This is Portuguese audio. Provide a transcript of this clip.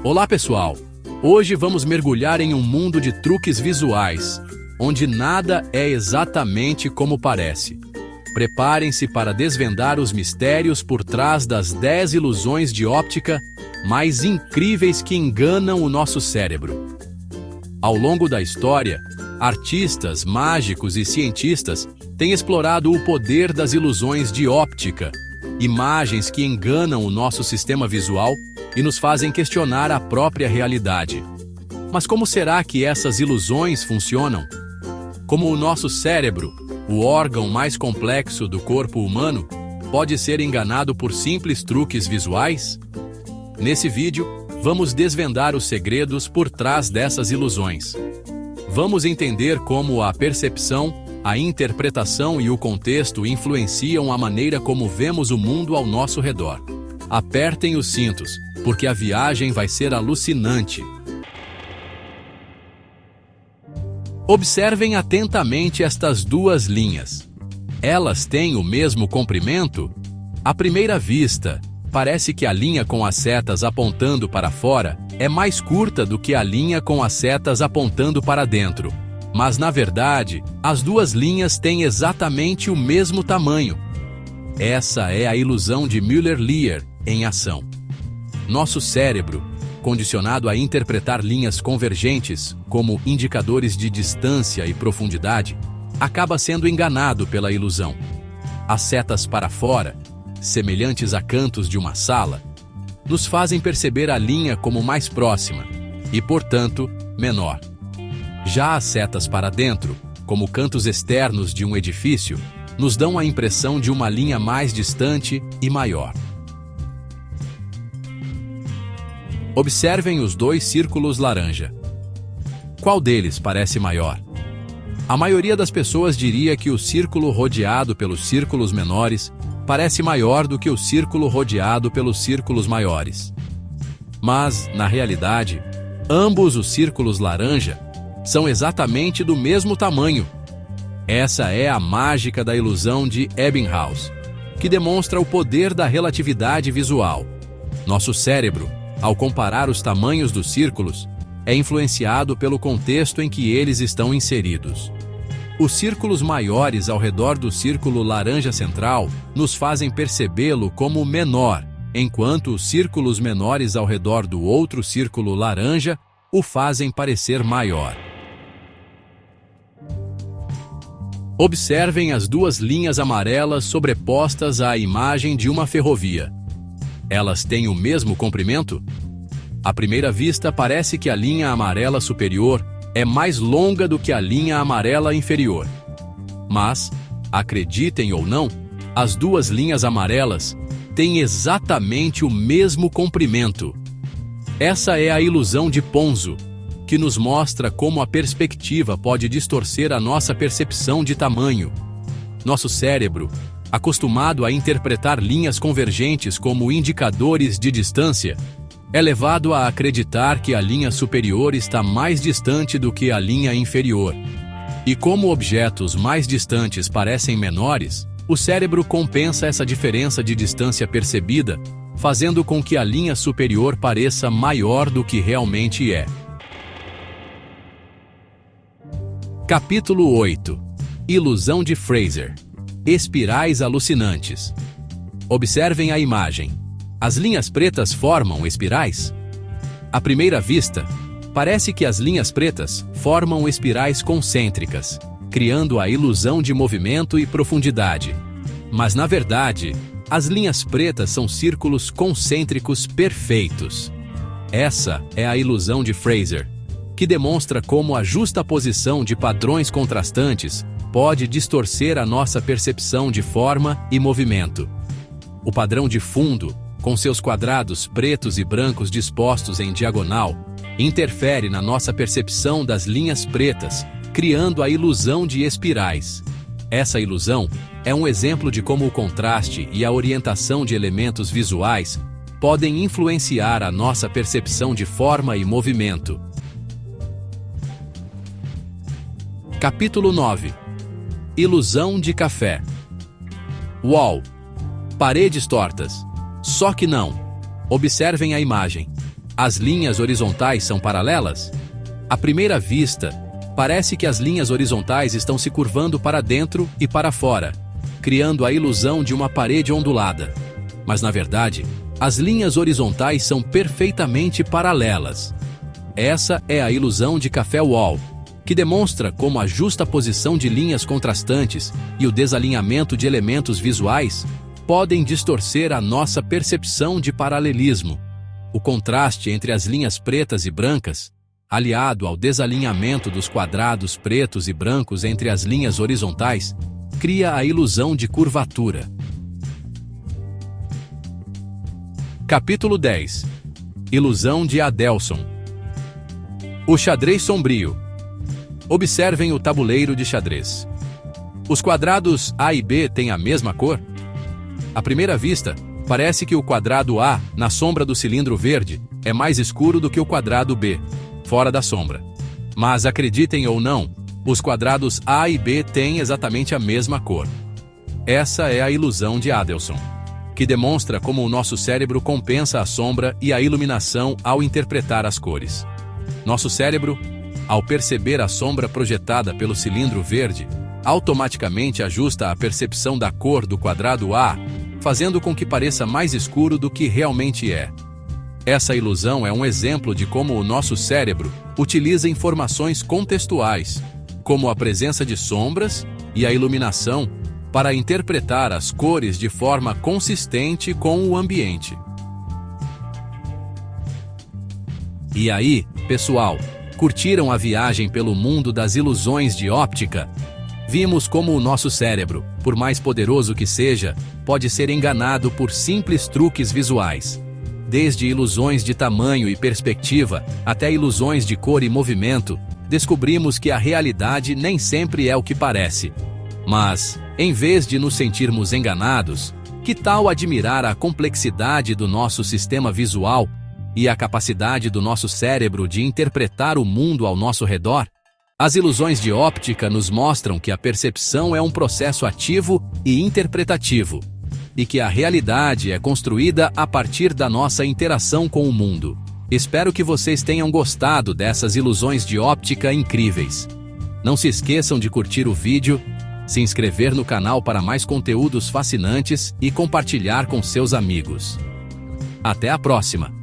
Olá pessoal! Hoje vamos mergulhar em um mundo de truques visuais, onde nada é exatamente como parece. Preparem-se para desvendar os mistérios por trás das 10 ilusões de óptica mais incríveis que enganam o nosso cérebro. Ao longo da história, artistas, mágicos e cientistas têm explorado o poder das ilusões de óptica, imagens que enganam o nosso sistema visual e nos fazem questionar a própria realidade. Mas como será que essas ilusões funcionam? Como o nosso cérebro, o órgão mais complexo do corpo humano, pode ser enganado por simples truques visuais? Nesse vídeo, vamos desvendar os segredos por trás dessas ilusões. Vamos entender como a percepção, a interpretação e o contexto influenciam a maneira como vemos o mundo ao nosso redor. Apertem os cintos, porque a viagem vai ser alucinante. Observem atentamente estas duas linhas. Elas têm o mesmo comprimento? À primeira vista, parece que a linha com as setas apontando para fora é mais curta do que a linha com as setas apontando para dentro. Mas, na verdade, as duas linhas têm exatamente o mesmo tamanho. Essa é a ilusão de Müller-Lyer em ação. Nosso cérebro, condicionado a interpretar linhas convergentes como indicadores de distância e profundidade, acaba sendo enganado pela ilusão. As setas para fora, semelhantes a cantos de uma sala, nos fazem perceber a linha como mais próxima e, portanto, menor. Já as setas para dentro, como cantos externos de um edifício, nos dão a impressão de uma linha mais distante e maior. Observem os dois círculos laranja. Qual deles parece maior? A maioria das pessoas diria que o círculo rodeado pelos círculos menores parece maior do que o círculo rodeado pelos círculos maiores. Mas, na realidade, ambos os círculos laranja são exatamente do mesmo tamanho. Essa é a mágica da ilusão de Ebbinghaus, que demonstra o poder da relatividade visual. Nosso cérebro, ao comparar os tamanhos dos círculos, é influenciado pelo contexto em que eles estão inseridos. Os círculos maiores ao redor do círculo laranja central nos fazem percebê-lo como menor, enquanto os círculos menores ao redor do outro círculo laranja o fazem parecer maior. Observem as duas linhas amarelas sobrepostas à imagem de uma ferrovia. Elas têm o mesmo comprimento? À primeira vista, parece que a linha amarela superior é mais longa do que a linha amarela inferior. Mas, acreditem ou não, as duas linhas amarelas têm exatamente o mesmo comprimento. Essa é a ilusão de Ponzo, que nos mostra como a perspectiva pode distorcer a nossa percepção de tamanho. Nosso cérebro, acostumado a interpretar linhas convergentes como indicadores de distância, é levado a acreditar que a linha superior está mais distante do que a linha inferior. E como objetos mais distantes parecem menores, o cérebro compensa essa diferença de distância percebida, fazendo com que a linha superior pareça maior do que realmente é. Capítulo 8. Ilusão de Fraser. Espirais alucinantes. Observem a imagem. As linhas pretas formam espirais? À primeira vista, parece que as linhas pretas formam espirais concêntricas, criando a ilusão de movimento e profundidade. Mas, na verdade, as linhas pretas são círculos concêntricos perfeitos. Essa é a ilusão de Fraser, que demonstra como a justaposição de padrões contrastantes pode distorcer a nossa percepção de forma e movimento. O padrão de fundo, com seus quadrados pretos e brancos dispostos em diagonal, interfere na nossa percepção das linhas pretas, criando a ilusão de espirais. Essa ilusão é um exemplo de como o contraste e a orientação de elementos visuais podem influenciar a nossa percepção de forma e movimento. Capítulo 9. Ilusão de café. Uau! Paredes tortas. Só que não. Observem a imagem. As linhas horizontais são paralelas? À primeira vista, parece que as linhas horizontais estão se curvando para dentro e para fora, criando a ilusão de uma parede ondulada. Mas, na verdade, as linhas horizontais são perfeitamente paralelas. Essa é a ilusão de Café-Wall, que demonstra como a justaposição de linhas contrastantes e o desalinhamento de elementos visuais podem distorcer a nossa percepção de paralelismo. O contraste entre as linhas pretas e brancas, aliado ao desalinhamento dos quadrados pretos e brancos entre as linhas horizontais, cria a ilusão de curvatura. Capítulo 10. Ilusão de Adelson. O xadrez sombrio. Observem o tabuleiro de xadrez. Os quadrados A e B têm a mesma cor? À primeira vista, parece que o quadrado A, na sombra do cilindro verde, é mais escuro do que o quadrado B, fora da sombra. Mas acreditem ou não, os quadrados A e B têm exatamente a mesma cor. Essa é a ilusão de Adelson, que demonstra como o nosso cérebro compensa a sombra e a iluminação ao interpretar as cores. Nosso cérebro, ao perceber a sombra projetada pelo cilindro verde, automaticamente ajusta a percepção da cor do quadrado A, fazendo com que pareça mais escuro do que realmente é. Essa ilusão é um exemplo de como o nosso cérebro utiliza informações contextuais, como a presença de sombras e a iluminação, para interpretar as cores de forma consistente com o ambiente. E aí, pessoal, curtiram a viagem pelo mundo das ilusões de óptica? Vimos como o nosso cérebro, por mais poderoso que seja, pode ser enganado por simples truques visuais. Desde ilusões de tamanho e perspectiva, até ilusões de cor e movimento, descobrimos que a realidade nem sempre é o que parece. Mas, em vez de nos sentirmos enganados, que tal admirar a complexidade do nosso sistema visual e a capacidade do nosso cérebro de interpretar o mundo ao nosso redor? As ilusões de óptica nos mostram que a percepção é um processo ativo e interpretativo, e que a realidade é construída a partir da nossa interação com o mundo. Espero que vocês tenham gostado dessas ilusões de óptica incríveis. Não se esqueçam de curtir o vídeo, se inscrever no canal para mais conteúdos fascinantes e compartilhar com seus amigos. Até a próxima!